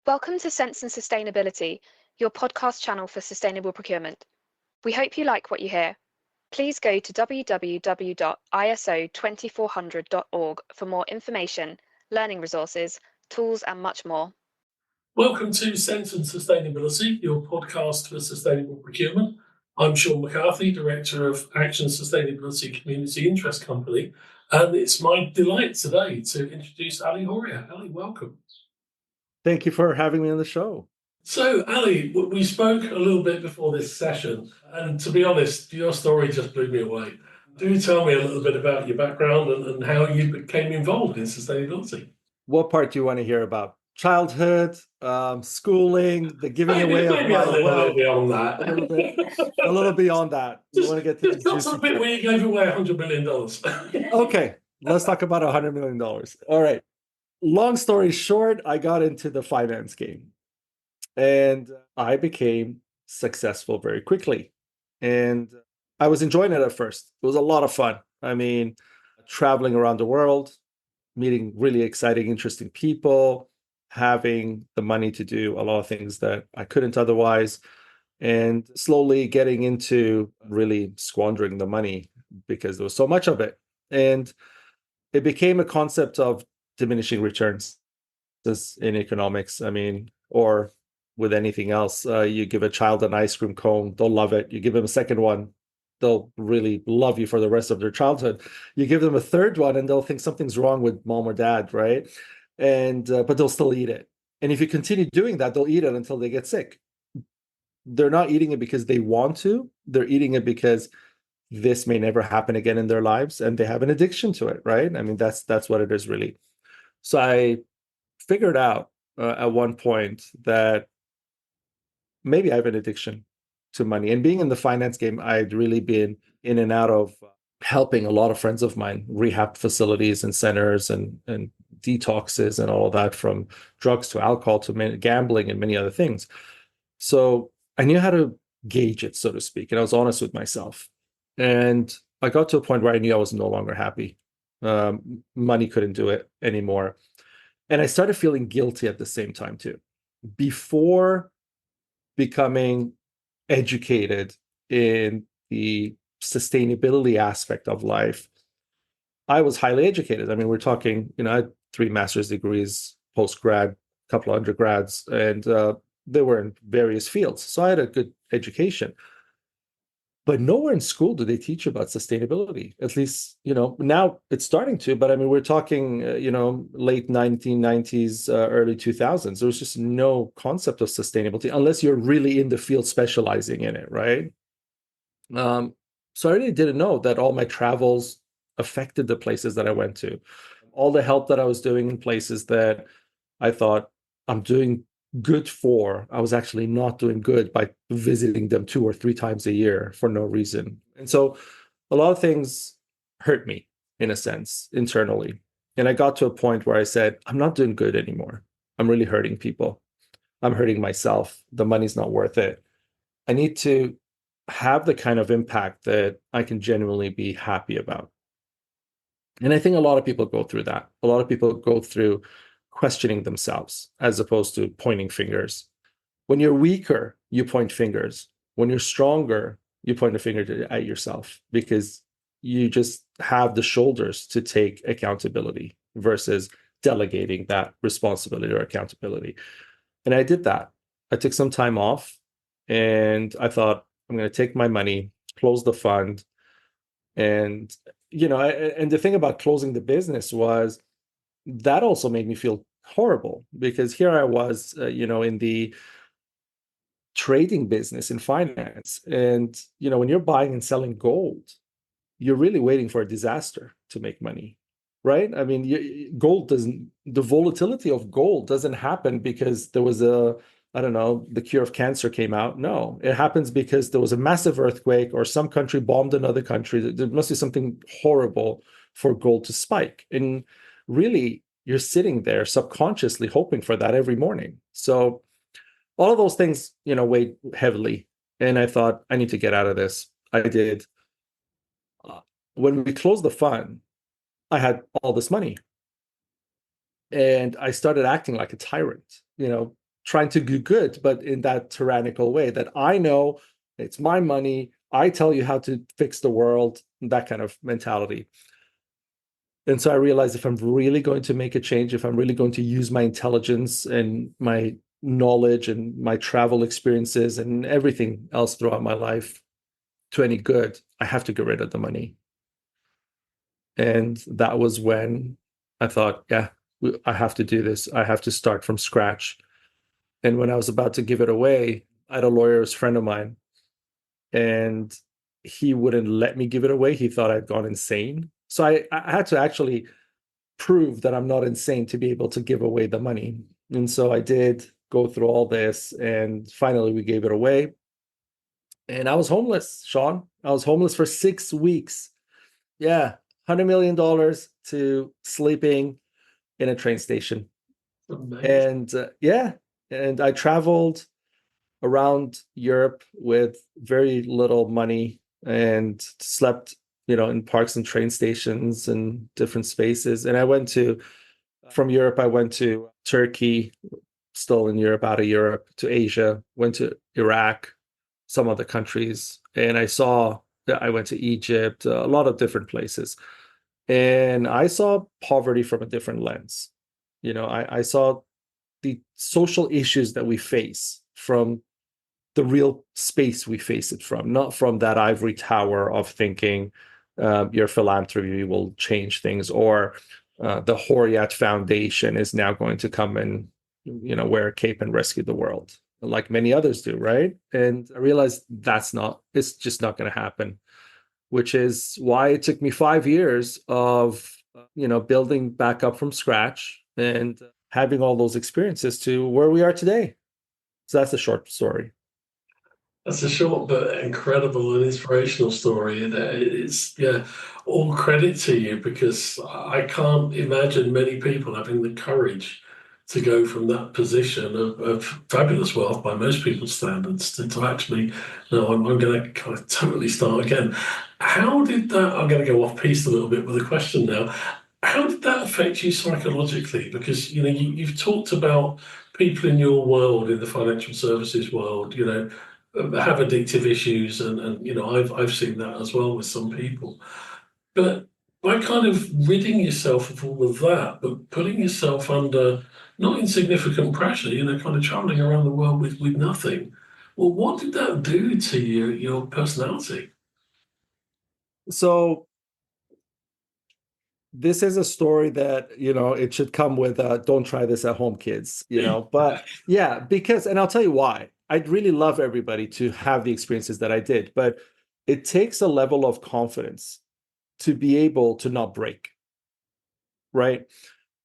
Welcome to Sense and Sustainability, your podcast channel for sustainable procurement. We hope you like what you hear. Please go to www.iso2400.org for more information, learning resources, tools, and much more. Welcome to Sense and Sustainability, your podcast for sustainable procurement. I'm Sean McCarthy, Director of Action Sustainability Community Interest Company, and it's my delight today to introduce Ali Horriyat. Ali, welcome. Thank you for having me on the show. So, Ali, we spoke a little bit before this session, and to be honest, your story just blew me away. Do tell me a little bit about your background and how you became involved in sustainability. What part do you want to hear about? Childhood, schooling, the giving away of maybe my a little wealth. bit beyond that. A little beyond that. You want to get to the Just a bit where you gave away $100 million. Okay, let's talk about $100 million. All right. Long story short, I got into the finance game and I became successful very quickly. And I was enjoying it at first. It was a lot of fun. I mean, traveling around the world, meeting really exciting, interesting people, having the money to do a lot of things that I couldn't otherwise, and slowly getting into really squandering the money because there was so much of it. And it became a concept of diminishing returns in economics. I mean, or with anything else, you give a child an ice cream cone, they'll love it. You give them a second one, they'll really love you for the rest of their childhood. You give them a third one and they'll think something's wrong with mom or dad, right? And but they'll still eat it. And if you continue doing that, they'll eat it until they get sick. They're not eating it because they want to. They're eating it because this may never happen again in their lives, and they have an addiction to it, right? I mean, that's what it is really. So I figured out at one point that maybe I have an addiction to money. And being in the finance game, I'd really been in and out of helping a lot of friends of mine, rehab facilities and centers and detoxes and all of that, from drugs to alcohol to gambling and many other things. So I knew how to gauge it, so to speak. And I was honest with myself. And I got to a point where I knew I was no longer happy. Money couldn't do it anymore. And I started feeling guilty at the same time too. Before becoming educated in the sustainability aspect of life, I was highly educated. I mean, we're talking, I had 3 master's degrees, post-grad, a couple of undergrads, and they were in various fields. So I had a good education. But nowhere in school do they teach about sustainability. At least, now it's starting to, but I mean, we're talking, late 1990s, early 2000s. There was just no concept of sustainability unless you're really in the field specializing in it, right? So I really didn't know that all my travels affected the places that I went to. All the help that I was doing in places that I thought I'm doing good for, I was actually not doing good by visiting them 2 or 3 times a year for no reason. And so a lot of things hurt me, in a sense, internally. And I got to a point where I said, I'm not doing good anymore. I'm really hurting people. I'm hurting myself. The money's not worth it. I need to have the kind of impact that I can genuinely be happy about. And I think a lot of people go through that. A lot of people go through questioning themselves as opposed to pointing fingers. When you're weaker, you point fingers. When you're stronger, you point a finger at yourself because you just have the shoulders to take accountability versus delegating that responsibility or accountability. And I did that. I took some time off and I thought, I'm going to take my money, close the fund. And, and the thing about closing the business was that also made me feel horrible because here I was, in the trading business in finance. And, when you're buying and selling gold, you're really waiting for a disaster to make money, right? I mean, the volatility of gold doesn't happen because there was the cure of cancer came out. No, it happens because there was a massive earthquake or some country bombed another country. There must be something horrible for gold to spike. And really, you're sitting there subconsciously hoping for that every morning. So all of those things, weighed heavily. And I thought, I need to get out of this. I did. When we closed the fund, I had all this money. And I started acting like a tyrant, trying to do good, but in that tyrannical way that I know it's my money. I tell you how to fix the world, that kind of mentality. And so I realized if I'm really going to make a change, if I'm really going to use my intelligence and my knowledge and my travel experiences and everything else throughout my life to any good, I have to get rid of the money. And that was when I thought, yeah, I have to do this. I have to start from scratch. And when I was about to give it away, I had a lawyer's friend of mine, and he wouldn't let me give it away. He thought I'd gone insane. So I had to actually prove that I'm not insane to be able to give away the money. And so I did go through all this, and finally we gave it away. And I was homeless, Sean. I was homeless for 6 weeks. Yeah, $100 million to sleeping in a train station. Amazing. And yeah, and I traveled around Europe with very little money and slept, in parks and train stations and different spaces. And from Europe, I went to Turkey, still in Europe, out of Europe, to Asia, went to Iraq, some other countries. And I went to Egypt, a lot of different places. And I saw poverty from a different lens. I saw the social issues that we face from the real space we face it from, not from that ivory tower of thinking your philanthropy will change things, or the Horriyat Foundation is now going to come and wear a cape and rescue the world, like many others do, right? And I realized it's just not going to happen, which is why it took me 5 years of building back up from scratch and having all those experiences to where we are today. So that's a short story. That's a short but incredible and inspirational story. And it's, yeah, all credit to you, because I can't imagine many people having the courage to go from that position of fabulous wealth by most people's standards to actually, no, I'm going to kind of totally start again. How did that, I'm going to go off piece a little bit with a question now. How did that affect you psychologically? Because, you've talked about people in your world, in the financial services world, have addictive issues, and I've seen that as well with some people. But by kind of ridding yourself of all of that, but putting yourself under not insignificant pressure, kind of traveling around the world with nothing. Well, what did that do to your personality? So this is a story that, it should come with don't try this at home, kids, but yeah, and I'll tell you why. I'd really love everybody to have the experiences that I did, but it takes a level of confidence to be able to not break, right?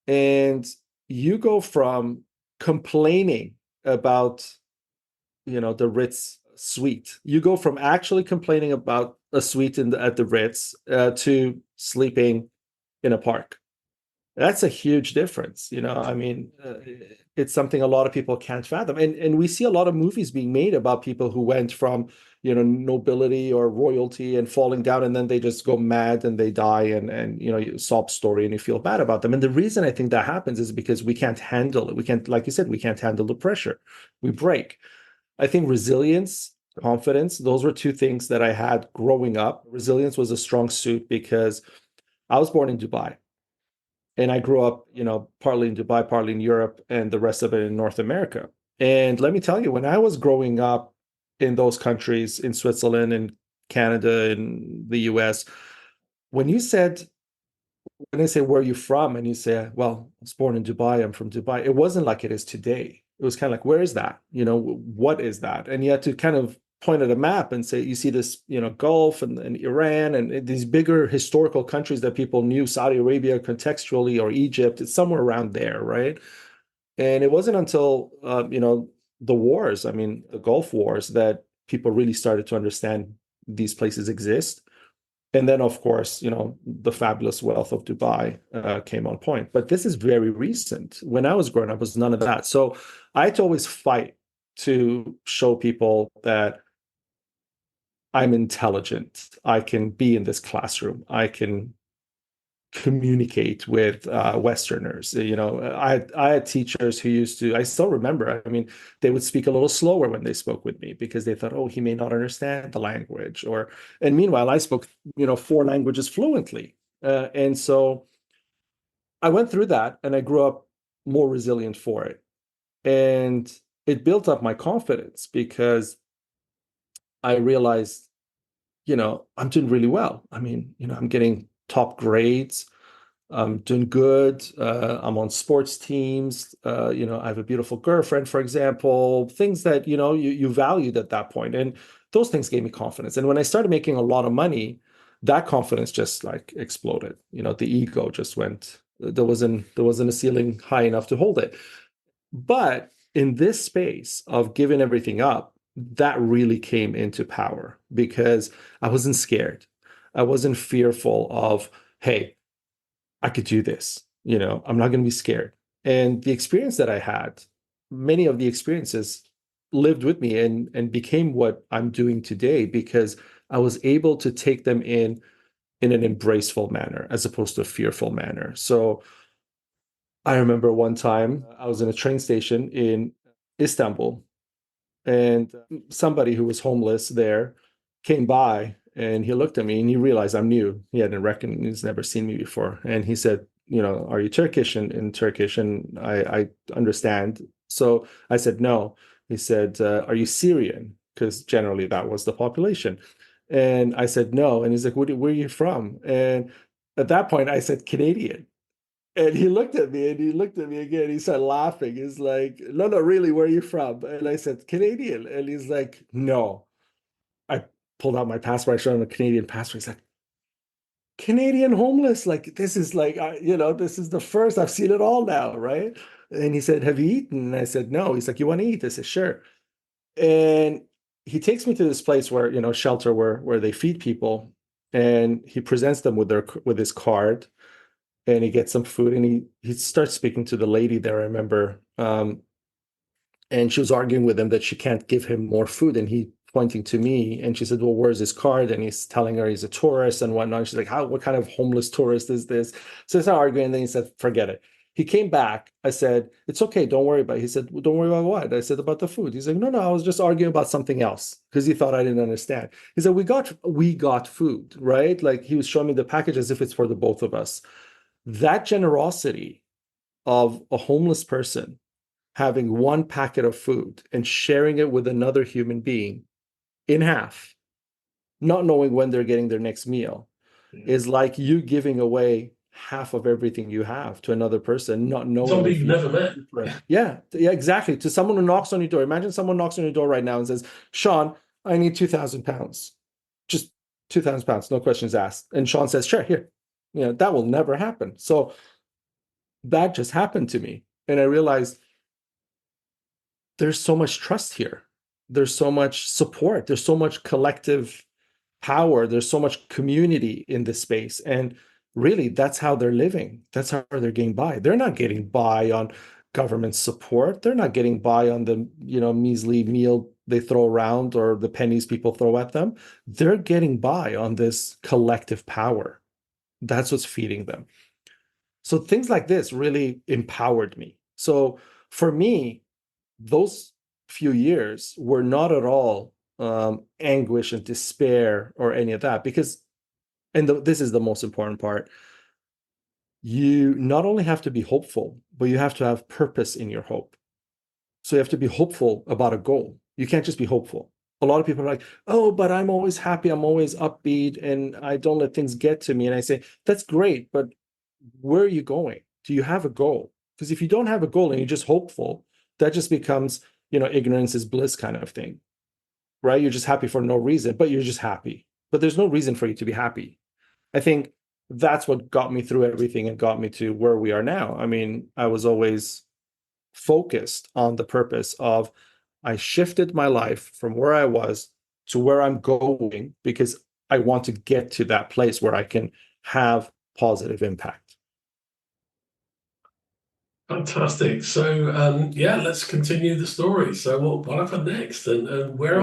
And you go from complaining about, the Ritz suite. You go from actually complaining about a suite at the Ritz to sleeping in a park. That's a huge difference. I mean, it's something a lot of people can't fathom. And we see a lot of movies being made about people who went from, nobility or royalty and falling down, and then they just go mad and they die, and you sob story and you feel bad about them. And the reason I think that happens is because we can't handle it. We can't, like you said, we can't handle the pressure. We break. I think resilience, confidence, those were two things that I had growing up. Resilience was a strong suit because I was born in Dubai. And I grew up, partly in Dubai, partly in Europe, and the rest of it in North America. And let me tell you, when I was growing up in those countries, in Switzerland and Canada and the US, when they say, where are you from? And you say, well, I was born in Dubai, I'm from Dubai. It wasn't like it is today. It was kind of like, where is that? What is that? And you had to kind of point at a map and say, you see this, Gulf and Iran and these bigger historical countries that people knew, Saudi Arabia contextually, or Egypt, it's somewhere around there, right? And it wasn't until, the wars, I mean, the Gulf Wars, that people really started to understand these places exist. And then, of course, the fabulous wealth of Dubai came on point. But this is very recent. When I was growing up, was none of that. So I had to always fight to show people that I'm intelligent. I can be in this classroom. I can communicate with Westerners. I had teachers who used to, I still remember, I mean, they would speak a little slower when they spoke with me because they thought, oh, he may not understand the language. And meanwhile, I spoke, 4 languages fluently. And so I went through that and I grew up more resilient for it. And it built up my confidence because I realized, I'm doing really well. I mean, I'm getting top grades. I'm doing good. I'm on sports teams. I have a beautiful girlfriend, for example, things that, you valued at that point. And those things gave me confidence. And when I started making a lot of money, that confidence just like exploded. The ego just went, there wasn't a ceiling high enough to hold it. But in this space of giving everything up, that really came into power because I wasn't scared. I wasn't fearful of, hey, I could do this. I'm not going to be scared. And the experience that I had, many of the experiences lived with me and became what I'm doing today because I was able to take them in an embraceful manner as opposed to a fearful manner. So I remember one time I was in a train station in Istanbul, and somebody who was homeless there came by and he looked at me and he realized I'm new. He hadn't recognized, he's never seen me before. And he said, are you Turkish? In Turkish? And I understand. So I said, no. He said, are you Syrian? Because generally that was the population. And I said, no. And he's like, where are you from? And at that point I said, Canadian. And he looked at me and he looked at me again. He started laughing. He's like, no, really, where are you from? And I said, Canadian. And he's like, no. I pulled out my passport. I showed him a Canadian passport. He's like, Canadian homeless. Like, this is like, this is the first. I've seen it all now, right? And he said, have you eaten? And I said, no. He's like, you want to eat? I said, sure. And he takes me to this place where, shelter where they feed people. And he presents them with his card. And he gets some food and he starts speaking to the lady there, I remember. And she was arguing with him that she can't give him more food. And he pointing to me and she said, well, where's his card? And he's telling her he's a tourist and whatnot. And she's like, what kind of homeless tourist is this? So they started arguing. And then he said, forget it. He came back. I said, it's okay. Don't worry about it. He said, well, don't worry about what? I said, about the food. He's like, no, I was just arguing about something else because he thought I didn't understand. He said, we got food, right? Like he was showing me the package as if it's for the both of us. That generosity of a homeless person having one packet of food and sharing it with another human being in half, not knowing when they're getting their next meal, is like you giving away half of everything you have to another person, not knowing. Somebody you've never met. Yeah, exactly. To someone who knocks on your door. Imagine someone knocks on your door right now and says, Sean, I need 2,000 pounds. Just 2,000 pounds, no questions asked. And Sean says, sure, here. That will never happen. So that just happened to me. And I realized there's so much trust here. There's so much support. There's so much collective power. There's so much community in this space. And really, that's how they're living. That's how they're getting by. They're not getting by on government support. They're not getting by on the, measly meal they throw around or the pennies people throw at them. They're getting by on this collective power. That's what's feeding them. So things like this really empowered me. So for me, those few years were not at all anguish and despair or any of that, because, this is the most important part, you not only have to be hopeful, but you have to have purpose in your hope. So you have to be hopeful about a goal. You can't just be hopeful. A lot of people are like, oh, but I'm always happy, I'm always upbeat, and I don't let things get to me. And I say, that's great, but where are you going? Do you have a goal? Because if you don't have a goal and you're just hopeful, that just becomes, ignorance is bliss kind of thing, right? You're just happy for no reason, but you're just happy. But there's no reason for you to be happy. I think that's what got me through everything and got me to where we are now. I mean, I was always focused on the purpose of, I shifted my life from where I was to where I'm going because I want to get to that place where I can have positive impact. Fantastic. So, let's continue the story. So, what happened next, and where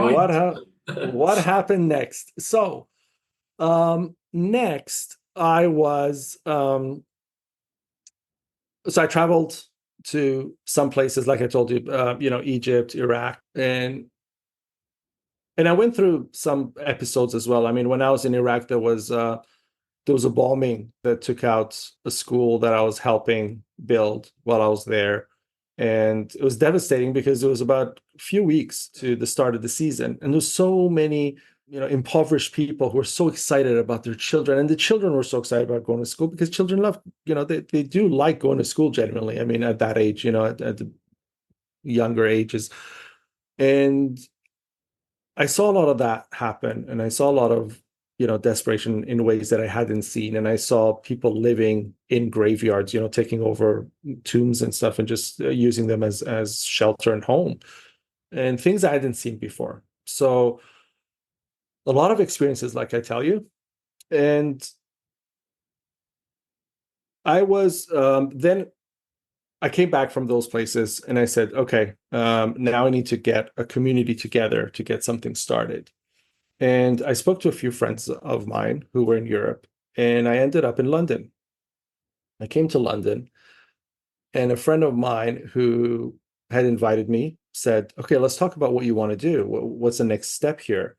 What happened next? So, next, I was so I traveled to some places, like I told you, Egypt, Iraq, and I went through some episodes as well. I mean, when I was in Iraq, there was a bombing that took out a school that I was helping build while I was there. And it was devastating because it was about a few weeks to the start of the season. And there's so many, impoverished people who were so excited about their children. And the children were so excited about going to school because children love, they do like going to school generally. I mean, at that age, at the younger ages. And I saw a lot of that happen. And I saw a lot of desperation in ways that I hadn't seen. And I saw people living in graveyards, taking over tombs and stuff and just using them as shelter and home, and things I hadn't seen before. So a lot of experiences, like I tell you. And I was then I came back from those places and I said, okay, now I need to get a community together to get something started. And I spoke to a few friends of mine who were in Europe, and I ended up in London. I came to London, and a friend of mine who had invited me said, okay, let's talk about what you want to do. What's the next step here?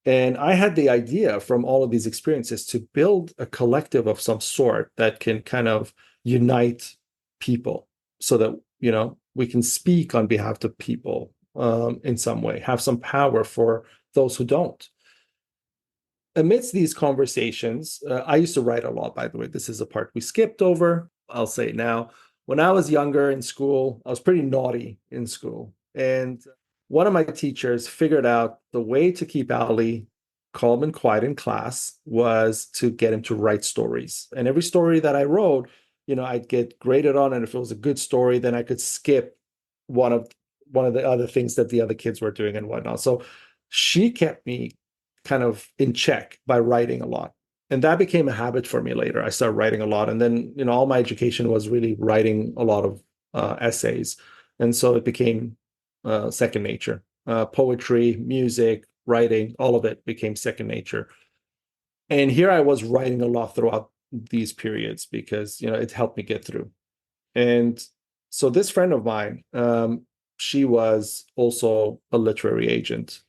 And I had the idea from all of these experiences to build a collective of some sort that can kind of unite people so that, we can speak on behalf of people in some way, have some power for those who don't. Amidst these conversations, I used to write a lot, by the way. This is a part we skipped over. I'll say it now. When I was younger in school, I was pretty naughty in school. And one of my teachers figured out the way to keep Ali calm and quiet in class was to get him to write stories. And every story that I wrote, I'd get graded on. And if it was a good story, then I could skip one of the other things that the other kids were doing and whatnot. So she kept me kind of in check by writing a lot. And that became a habit for me later. I started writing a lot. And then, all my education was really writing a lot of essays. And so it became second nature. Poetry, music, writing, all of it became second nature. And here I was writing a lot throughout these periods because, it helped me get through. And so this friend of mine, she was also a literary agent,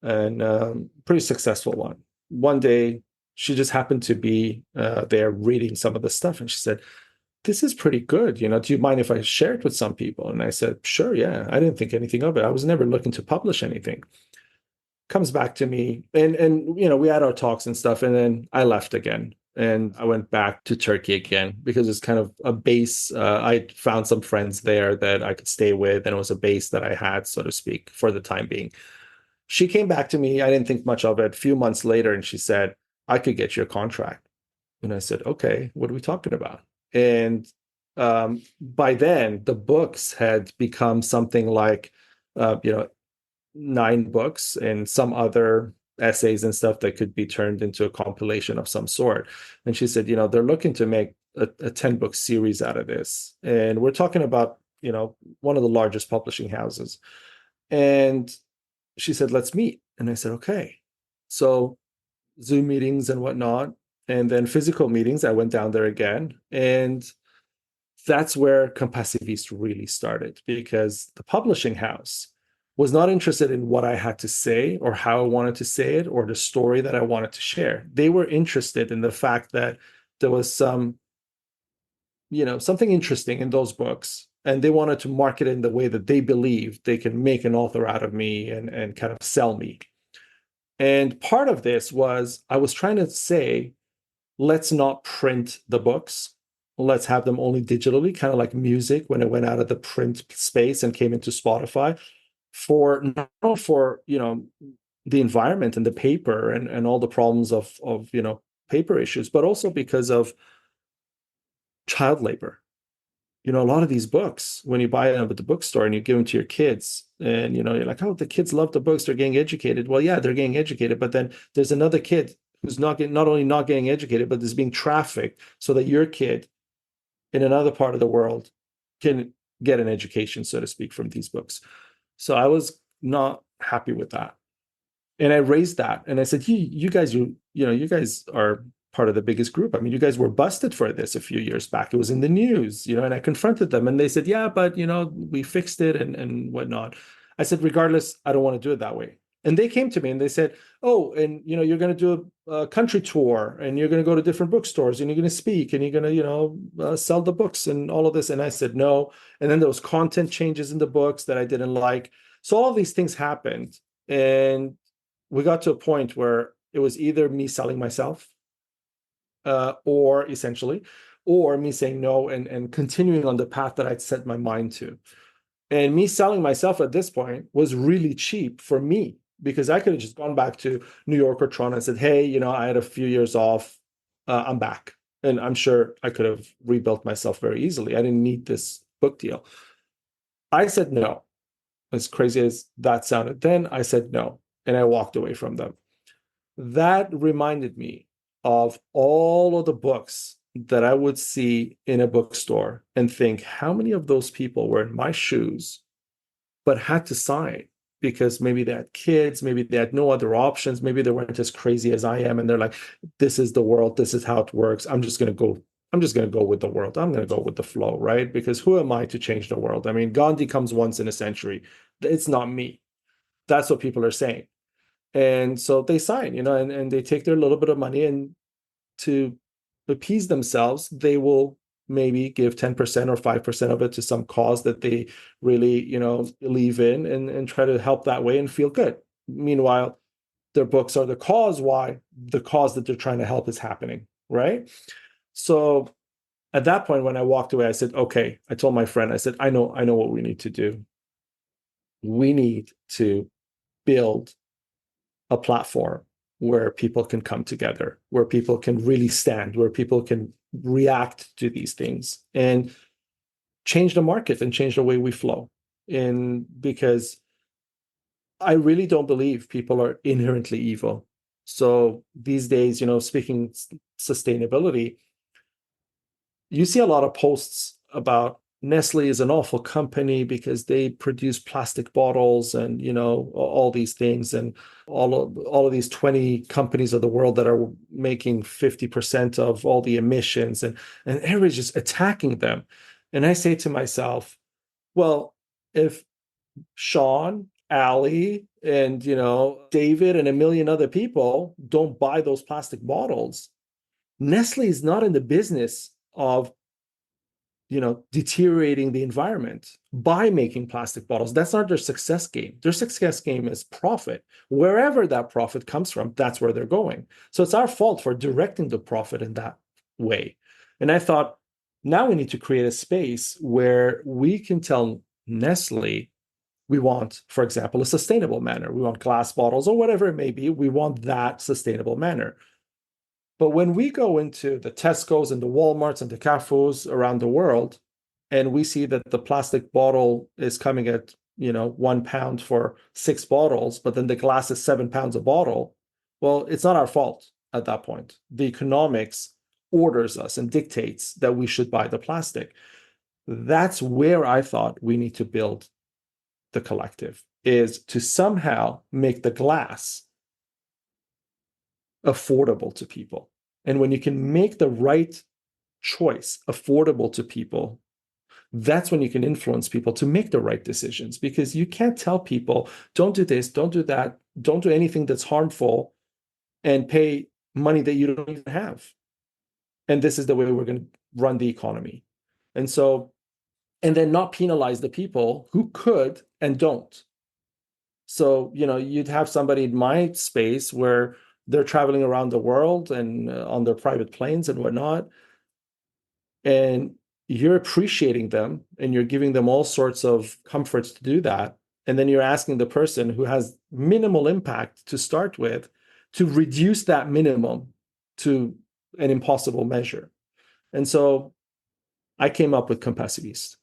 and pretty successful one. One day, she just happened to be there reading some of the stuff, and she said, "This is pretty good. Do you mind if I share it with some people?" And I said, "Sure, yeah." I didn't think anything of it. I was never looking to publish anything. Comes back to me, and we had our talks and stuff, and then I left again. And I went back to Turkey again because it's kind of a base. I found some friends there that I could stay with, and it was a base that I had, so to speak, for the time being. She came back to me. I didn't think much of it. A few months later, and she said, "I could get you a contract." And I said, "Okay, what are we talking about?" And by then, the books had become something like, 9 books and some other essays and stuff that could be turned into a compilation of some sort. And she said, they're looking to make a 10-book series out of this. And we're talking about, one of the largest publishing houses. And she said, let's meet. And I said, okay. So Zoom meetings and whatnot, and then physical meetings. I went down there again. And that's where Compassivist really started, because the publishing house was not interested in what I had to say or how I wanted to say it or the story that I wanted to share. They were interested in the fact that there was something interesting in those books, and they wanted to market it in the way that they believed they can make an author out of me and kind of sell me. And part of this was I was trying to say, let's not print the books. Let's have them only digitally, kind of like music when it went out of the print space and came into Spotify, for not only for the environment and the paper and all the problems of paper issues, but also because of child labor. A lot of these books, when you buy them at the bookstore and you give them to your kids, and you're like, oh, the kids love the books, they're getting educated. Well, yeah, they're getting educated, but then there's another kid who's not only not getting educated, but is being trafficked so that your kid in another part of the world can get an education, so to speak, from these books. So I was not happy with that. And I raised that. And I said, you guys are part part of the biggest group. I mean, you guys were busted for this a few years back. It was in the news, and I confronted them and they said, yeah, but, we fixed it and whatnot. I said, regardless, I don't want to do it that way. And they came to me and they said, oh, and, you're going to do a country tour and you're going to go to different bookstores and you're going to speak and you're going to, sell the books and all of this. And I said, no. And then there was content changes in the books that I didn't like. So all of these things happened. And we got to a point where it was either me selling myself, or me saying no and continuing on the path that I'd set my mind to. And me selling myself at this point was really cheap for me because I could have just gone back to New York or Toronto and said, hey, I had a few years off. I'm back. And I'm sure I could have rebuilt myself very easily. I didn't need this book deal. I said no. As crazy as that sounded then, I said no. And I walked away from them. That reminded me of all of the books that I would see in a bookstore and think, how many of those people were in my shoes, but had to sign because maybe they had kids, maybe they had no other options, maybe they weren't as crazy as I am. And they're like, this is the world, this is how it works. I'm just going to go with the world. I'm going to go with the flow, right? Because who am I to change the world? I mean, Gandhi comes once in a century. It's not me. That's what people are saying. And so they sign, and they take their little bit of money, and to appease themselves, they will maybe give 10% or 5% of it to some cause that they really, believe in and try to help that way and feel good. Meanwhile, their books are the cause why the cause that they're trying to help is happening, right? So at that point, when I walked away, I said, okay, I told my friend, I said, I know what we need to do. We need to build a platform where people can come together, where people can really stand, where people can react to these things and change the market and change the way we flow. And because I really don't believe people are inherently evil. So these days, speaking sustainability, you see a lot of posts about Nestle is an awful company because they produce plastic bottles and, all these things, and all of these 20 companies of the world that are making 50% of all the emissions, and everybody's just attacking them. And I say to myself, well, if Sean, Ali, and, David and a million other people don't buy those plastic bottles, Nestle is not in the business of deteriorating the environment by making plastic bottles. That's not their success game. Their success game is profit. Wherever that profit comes from, that's where they're going. So it's our fault for directing the profit in that way. And I thought, now we need to create a space where we can tell Nestle, we want, for example, a sustainable manner. We want glass bottles or whatever it may be. We want that sustainable manner. But when we go into the Tesco's and the Walmarts and the Carrefours around the world, and we see that the plastic bottle is coming at, £1 for 6 bottles, but then the glass is £7 a bottle, well, it's not our fault at that point. The economics orders us and dictates that we should buy the plastic. That's where I thought we need to build the collective, is to somehow make the glass affordable to people. And when you can make the right choice affordable to people, that's when you can influence people to make the right decisions, because you can't tell people, don't do this, don't do that, don't do anything that's harmful, and pay money that you don't even have. And this is the way we're going to run the economy. And so, and then not penalize the people who could and don't. So, you'd have somebody in my space where they're traveling around the world and on their private planes and whatnot, and you're appreciating them and you're giving them all sorts of comforts to do that. And then you're asking the person who has minimal impact to start with to reduce that minimum to an impossible measure. And so I came up with Compassivist.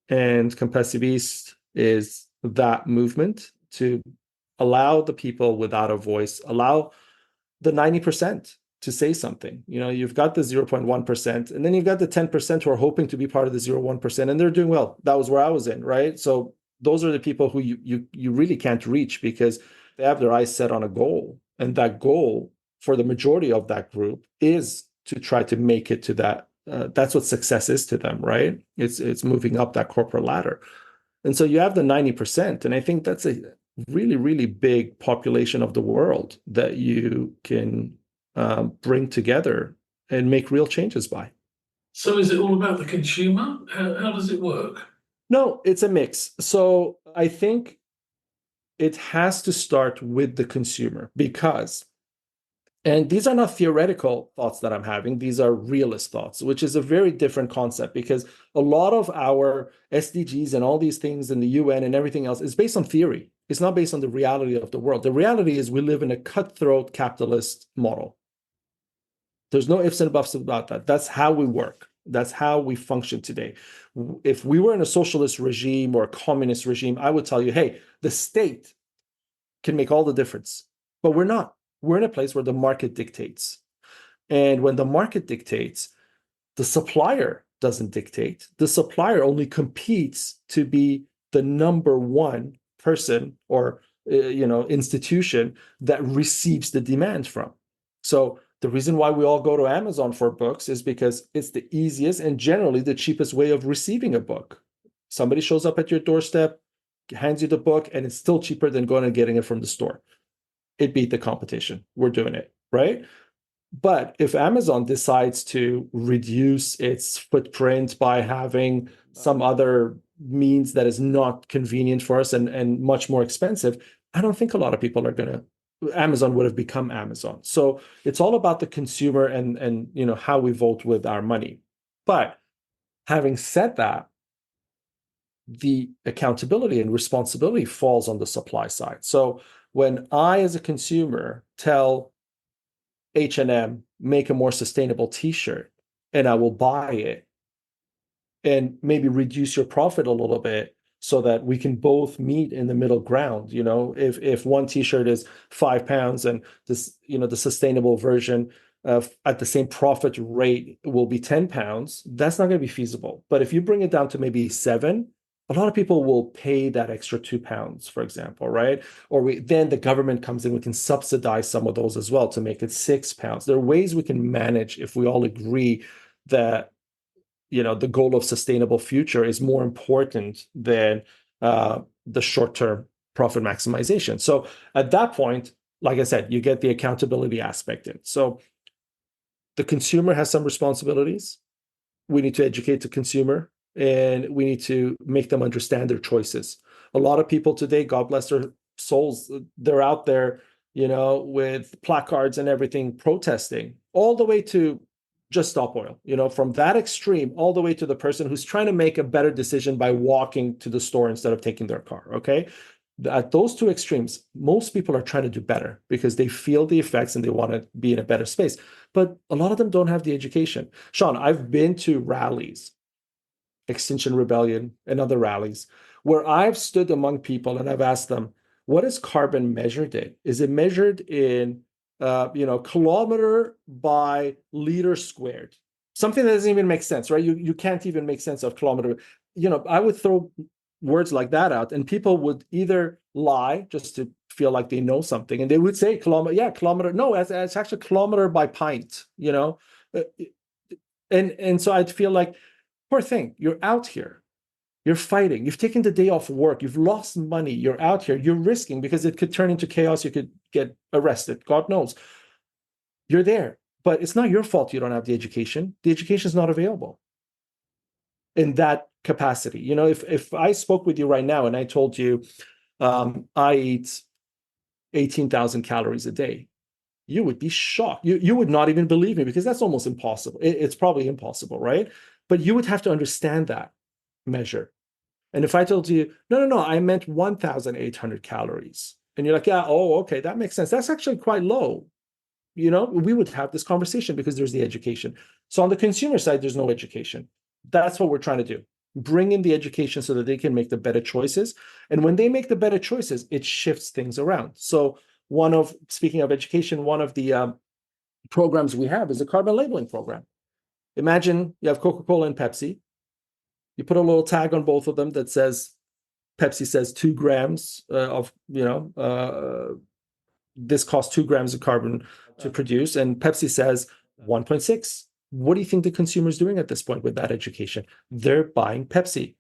And Compassivist is that movement to allow the people without a voice, allow the 90% to say something. You've got the 0.1%, and then you've got the 10% who are hoping to be part of the 0.1%, and they're doing well. That was where I was in, right? So those are the people who you really can't reach because they have their eyes set on a goal. And that goal for the majority of that group is to try to make it to that. That's what success is to them, right? It's moving up that corporate ladder. And so you have the 90%, and I think that's a really, really big population of the world that you can bring together and make real changes by. So is it all about the consumer? How does it work? No, it's a mix. So I think it has to start with the consumer because, and these are not theoretical thoughts that I'm having, these are realist thoughts, which is a very different concept because a lot of our SDGs and all these things in the UN and everything else is based on theory. It's not based on the reality of the world. The reality is we live in a cutthroat capitalist model. There's no ifs and buts about that. That's how we work. That's how we function today. If we were in a socialist regime or a communist regime, I would tell you, hey, the state can make all the difference. But we're not. We're in a place where the market dictates. And when the market dictates, the supplier doesn't dictate. The supplier only competes to be the number one person or institution that receives the demand from. So the reason why we all go to Amazon for books is because it's the easiest and generally the cheapest way of receiving a book. Somebody shows up at your doorstep, hands you the book, and it's still cheaper than going and getting it from the store. It beat the competition. We're doing it, right? But if Amazon decides to reduce its footprint by having some other means that is not convenient for us and much more expensive, I don't think a lot of people are going to. Amazon would have become Amazon. So it's all about the consumer and how we vote with our money. But having said that, the accountability and responsibility falls on the supply side. So when I, as a consumer, tell H&M, make a more sustainable t-shirt, and I will buy it and maybe reduce your profit a little bit so that we can both meet in the middle ground. If one t-shirt is £5 and this, the sustainable version at the same profit rate will be £10, that's not going to be feasible. But if you bring it down to maybe 7, a lot of people will pay that extra £2, for example, right? Or then the government comes in, we can subsidize some of those as well to make it £6. There are ways we can manage if we all agree that the goal of sustainable future is more important than the short-term profit maximization. So at that point, like I said, you get the accountability aspect in. So the consumer has some responsibilities. We need to educate the consumer and we need to make them understand their choices. A lot of people today, God bless their souls, they're out there, with placards and everything protesting, all the way to just stop oil, from that extreme all the way to the person who's trying to make a better decision by walking to the store instead of taking their car. Okay. At those two extremes, most people are trying to do better because they feel the effects and they want to be in a better space. But a lot of them don't have the education. Sean, I've been to rallies, Extinction Rebellion and other rallies, where I've stood among people and I've asked them, what is carbon measured in? Is it measured in kilometer by liter squared? Something that doesn't even make sense, right? You can't even make sense of kilometer. I would throw words like that out and people would either lie just to feel like they know something. And they would say kilometer. No, it's actually kilometer by pint, And so I'd feel like, poor thing, you're out here. You're fighting. You've taken the day off work. You've lost money. You're out here. You're risking because it could turn into chaos. You could get arrested. God knows. You're there. But it's not your fault you don't have the education. The education is not available in that capacity. If I spoke with you right now and I told you I eat 18,000 calories a day, you would be shocked. You would not even believe me because that's almost impossible. It's probably impossible, right? But you would have to understand that measure. And if I told you, no, I meant 1,800 calories. And you're like, yeah, oh, okay, that makes sense. That's actually quite low. We would have this conversation because there's the education. So on the consumer side, there's no education. That's what we're trying to do. Bring in the education so that they can make the better choices. And when they make the better choices, it shifts things around. So speaking of education, one of the programs we have is a carbon labeling program. Imagine you have Coca-Cola and Pepsi. You put a little tag on both of them that says, Pepsi says 2 grams of, this costs 2 grams of carbon to produce, and Pepsi says 1.6. What do you think the consumer is doing at this point with that education? They're buying Pepsi.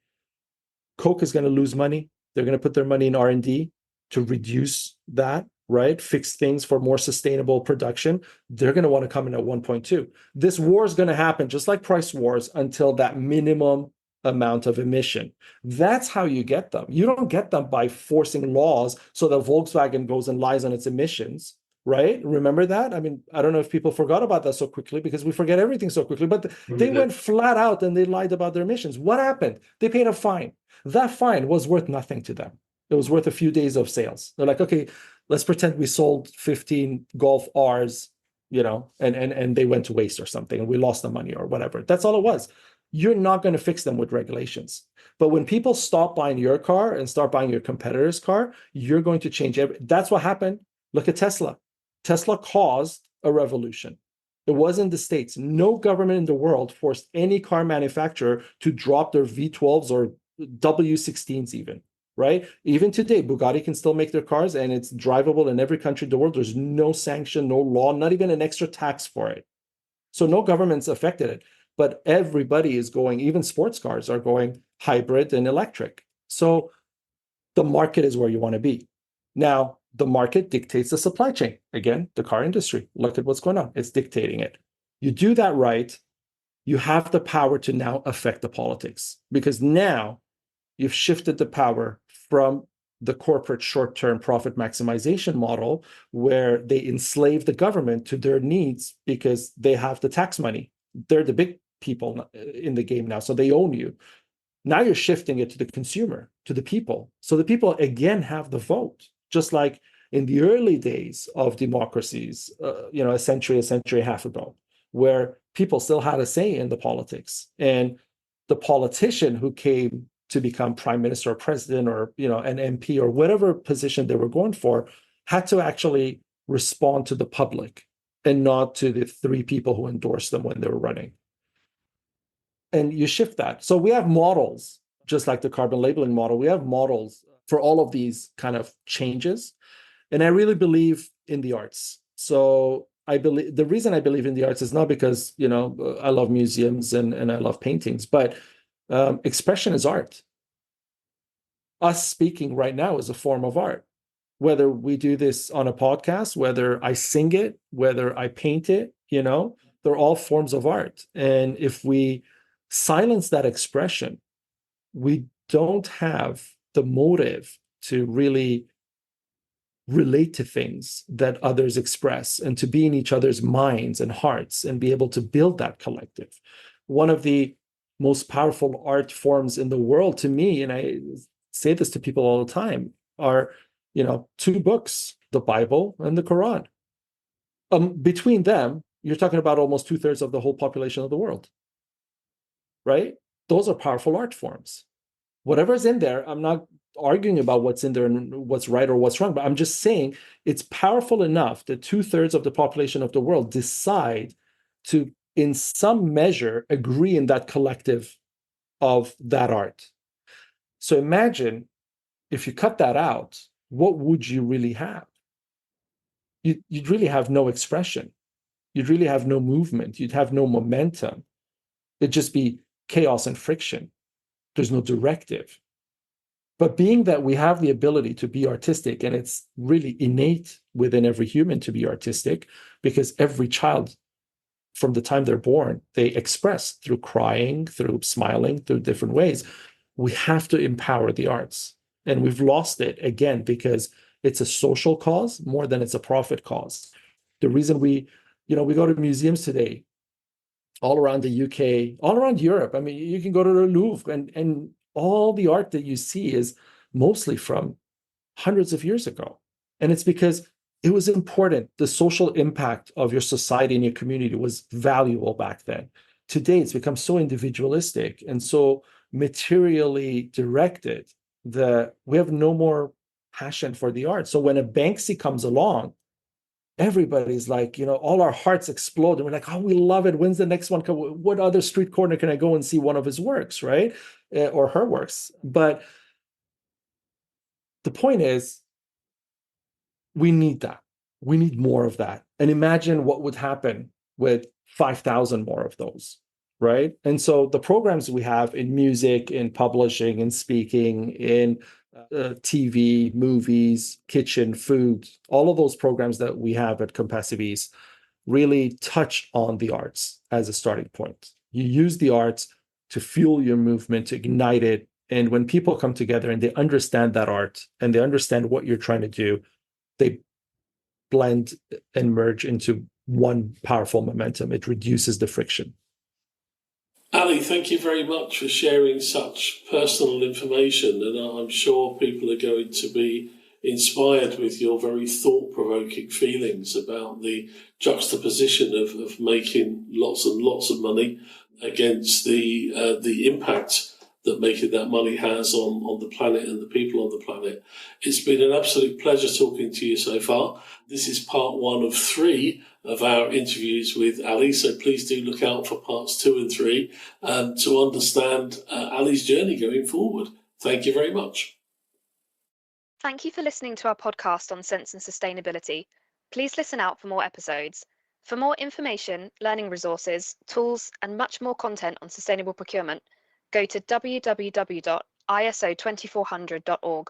Coke is going to lose money. They're going to put their money in R&D to reduce that, right? Fix things for more sustainable production. They're going to want to come in at 1.2. This war is going to happen just like price wars until that minimum amount of emission. That's how you get them. You don't get them by forcing laws so that Volkswagen goes and lies on its emissions, right? Remember that? I mean, I don't know if people forgot about that so quickly because we forget everything so quickly, but they went flat out and they lied about their emissions. What happened? They paid a fine. That fine was worth nothing to them. It was worth a few days of sales. They're like, okay, let's pretend we sold 15 Golf Rs, and they went to waste or something, and we lost the money or whatever. That's all it was. You're not going to fix them with regulations. But when people stop buying your car and start buying your competitor's car, you're going to change That's what happened. Look at Tesla. Tesla caused a revolution. It was in the States. No government in the world forced any car manufacturer to drop their V12s or W16s even, right? Even today, Bugatti can still make their cars and it's drivable in every country in the world. There's no sanction, no law, not even an extra tax for it. So no government's affected it. But everybody is going, even sports cars are going hybrid and electric. So the market is where you want to be. Now, the market dictates the supply chain. Again, the car industry. Look at what's going on. It's dictating it. You do that right, you have the power to now affect the politics, because now you've shifted the power from the corporate short-term profit maximization model where they enslave the government to their needs because they have the tax money. They're the big people in the game now, so they own you. Now you're shifting it to the consumer, to the people. So the people again have the vote, just like in the early days of democracies, a century and a half ago, where people still had a say in the politics. And the politician who came to become prime minister or president or an MP or whatever position they were going for had to actually respond to the public and not to the 3 people who endorsed them when they were running. And you shift that. So we have models, just like the carbon labeling model. We have models for all of these kind of changes. And I really believe in the arts. So the reason I believe in the arts is not because, I love museums and I love paintings, but expression is art. Us speaking right now is a form of art. Whether we do this on a podcast, whether I sing it, whether I paint it, they're all forms of art. And if we silence that expression, we don't have the motive to really relate to things that others express and to be in each other's minds and hearts and be able to build that collective. One of the most powerful art forms in the world to me, and I say this to people all the time, are 2 books, the Bible and the Quran. Between them, you're talking about almost 2/3 of the whole population of the world, right? Those are powerful art forms. Whatever's in there, I'm not arguing about what's in there and what's right or what's wrong, but I'm just saying it's powerful enough that 2/3 of the population of the world decide to, in some measure, agree in that collective of that art. So imagine if you cut that out, what would you really have? You'd really have no expression. You'd really have no movement. You'd have no momentum. It'd just be chaos and friction. There's no directive. But being that we have the ability to be artistic, and it's really innate within every human to be artistic, because every child, from the time they're born, they express through crying, through smiling, through different ways. We have to empower the arts. And we've lost it again because it's a social cause more than it's a profit cause. The reason we go to museums today, all around the UK, all around Europe. I mean, you can go to the Louvre and all the art that you see is mostly from hundreds of years ago. And it's because it was important. The social impact of your society and your community was valuable back then. Today, it's become so individualistic and so materially directed that we have no more passion for the art. So when a Banksy comes along, everybody's like, all our hearts explode. And we're like, oh, we love it. When's the next one? What other street corner can I go and see one of his works, right? Or her works. But the point is, we need that. We need more of that. And imagine what would happen with 5,000 more of those, right? And so the programs we have in music, in publishing, in speaking, in TV, movies, kitchen, food, all of those programs that we have at Compassive Ease really touch on the arts as a starting point. You use the arts to fuel your movement, to ignite it. And when people come together and they understand that art and they understand what you're trying to do, they blend and merge into one powerful momentum. It reduces the friction. Ali, thank you very much for sharing such personal information, and I'm sure people are going to be inspired with your very thought-provoking feelings about the juxtaposition of making lots and lots of money against the impact that making that money has on the planet and the people on the planet. It's been an absolute pleasure talking to you so far. This is part 1 of 3 of our interviews with Ali, so please do look out for parts 2 and 3 to understand Ali's journey going forward. Thank you very much. Thank you for listening to our podcast on sense and sustainability. Please listen out for more episodes. For more information, learning resources, tools, and much more content on sustainable procurement, go to www.iso2400.org.